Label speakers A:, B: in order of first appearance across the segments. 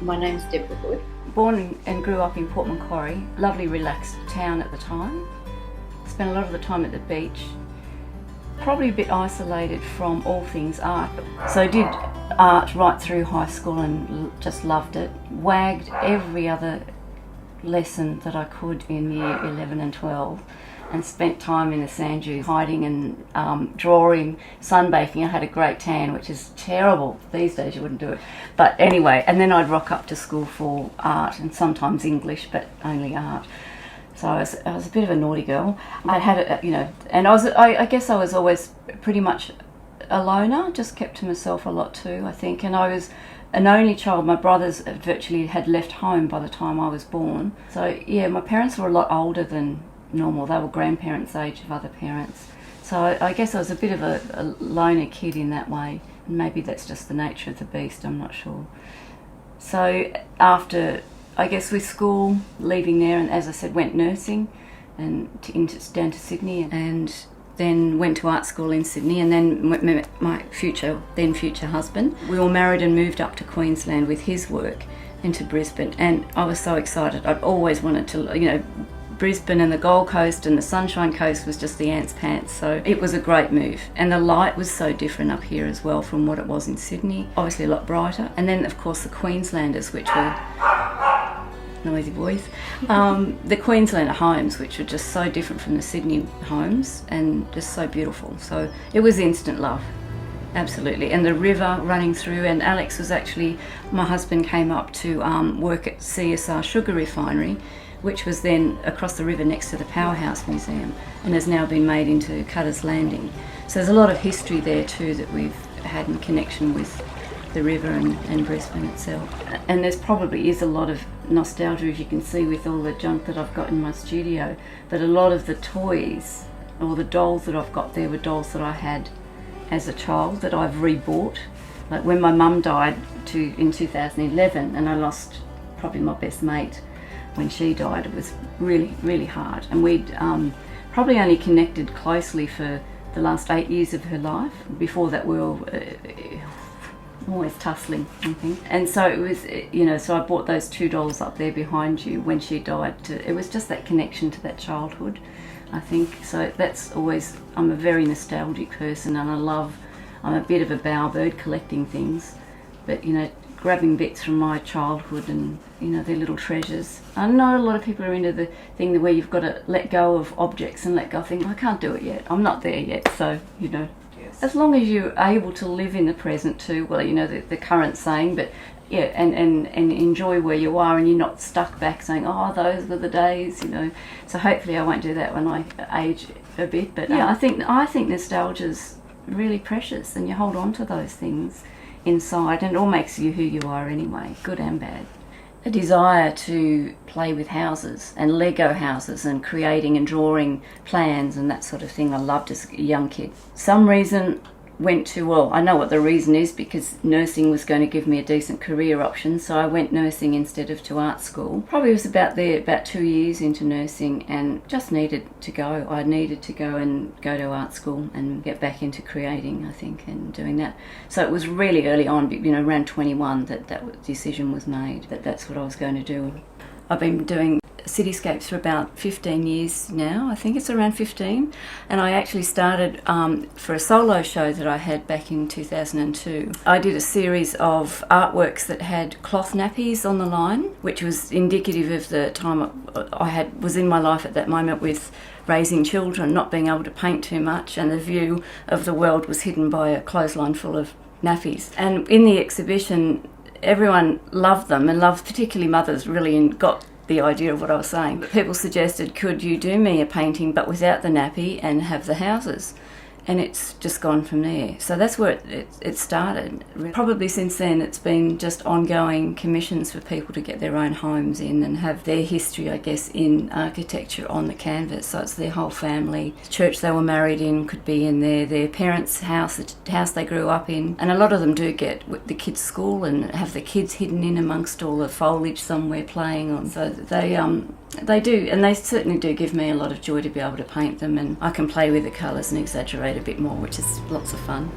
A: My name's Debra.
B: Born and grew up in Port Macquarie, lovely relaxed town at the time. Spent a lot of the time at the beach, probably a bit isolated from all things art. So I did art right through high school and just loved it. Wagged every other lesson that I could in year 11 and 12 and spent time in the sand dunes hiding and drawing, sunbaking. I had a great tan, which is terrible. These days you wouldn't do it. But anyway, and then I'd rock up to school for art and sometimes English, but only art. So I was a bit of a naughty girl. I had, and I guess I was always pretty much a loner, just kept to myself a lot too, I think. And I was an only child. My brothers virtually had left home by the time I was born. So yeah, my parents were a lot older than normal. They were grandparents' age of other parents. So I guess I was a bit of a loner kid in that way. And maybe that's just the nature of the beast, I'm not sure. So after, I guess, with school, leaving there, and as I said, went nursing and down to Sydney, and then went to art school in Sydney, and then met my future husband. We were married and moved up to Queensland with his work into Brisbane, and I was so excited. I'd always wanted to, Brisbane and the Gold Coast and the Sunshine Coast was just the ants' pants, so it was a great move. And the light was so different up here as well from what it was in Sydney, obviously a lot brighter. And then of course the Queenslanders, which were noisy boys, the Queenslander homes, which were just so different from the Sydney homes and just so beautiful. So it was instant love, absolutely. And the river running through, and Alex was actually, my husband came up to work at CSR Sugar Refinery, which was then across the river next to the Powerhouse Museum and has now been made into Cutter's Landing. So there's a lot of history there too that we've had in connection with the river and Brisbane itself. And there's probably is a lot of nostalgia, as you can see, with all the junk that I've got in my studio. But a lot of the toys or the dolls that I've got there were dolls that I had as a child that I've rebought. Like when my mum died in 2011, and I lost probably my best mate when she died, it was really, really hard. And we'd probably only connected closely for the last 8 years of her life. Before that, we were always tussling, I think. And so it was, so I bought those two dolls up there behind you when she died. It was just that connection to that childhood, I think. So that's always, I'm a very nostalgic person, and I'm a bit of a bowerbird collecting things, but grabbing bits from my childhood and their little treasures. I know a lot of people are into the thing where you've got to let go of objects and let go of things. I can't do it yet. I'm not there yet. So yes. As long as you're able to live in the present too, well, the current saying, but yeah, and enjoy where you are, and you're not stuck back saying, oh, those were the days, So hopefully I won't do that when I age a bit. But yeah, I think nostalgia's really precious, and you hold on to those things inside, and it all makes you who you are anyway, good and bad. A desire to play with houses and Lego houses and creating and drawing plans and that sort of thing I loved as a young kid. Some reason I know what the reason is, because nursing was going to give me a decent career option, so I went nursing instead of to art school. Probably was about 2 years into nursing and just needed to go. I needed to go to art school and get back into creating, I think, and doing that. So it was really early on, around 21, that decision was made, that's what I was going to do. I've been doing cityscapes for about 15 years now. I think it's around 15, and I actually started for a solo show that I had back in 2002. I did a series of artworks that had cloth nappies on the line, which was indicative of the time I was in my life at that moment with raising children, not being able to paint too much, and the view of the world was hidden by a clothesline full of nappies. And in the exhibition, everyone loved them, and loved, particularly mothers, really, and got the idea of what I was saying. People suggested, could you do me a painting but without the nappy and have the houses? And it's just gone from there. So that's where it started. Probably since then it's been just ongoing commissions for people to get their own homes in and have their history, I guess, in architecture on the canvas. So it's their whole family. The church they were married in could be in there, their parents' house, the house they grew up in. And a lot of them do get the kids' school and have the kids hidden in amongst all the foliage somewhere playing on. So they do, and they certainly do give me a lot of joy to be able to paint them, and I can play with the colours and exaggerate a bit more, which is lots of fun.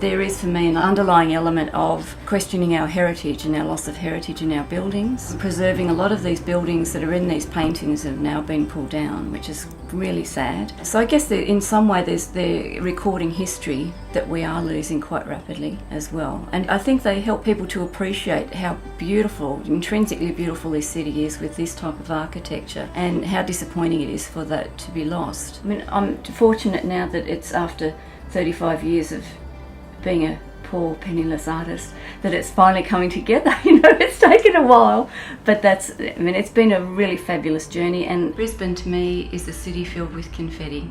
B: there is for me an underlying element of questioning our heritage and our loss of heritage in our buildings. Preserving a lot of these buildings that are in these paintings have now been pulled down, which is really sad. So I guess in some way they're recording history that we are losing quite rapidly as well. And I think they help people to appreciate how beautiful, intrinsically beautiful this city is with this type of architecture, and how disappointing it is for that to be lost. I mean, I'm fortunate now that it's after 35 years of being a poor penniless artist that it's finally coming together. It's taken a while, but it's been a really fabulous journey, and Brisbane to me is a city filled with confetti.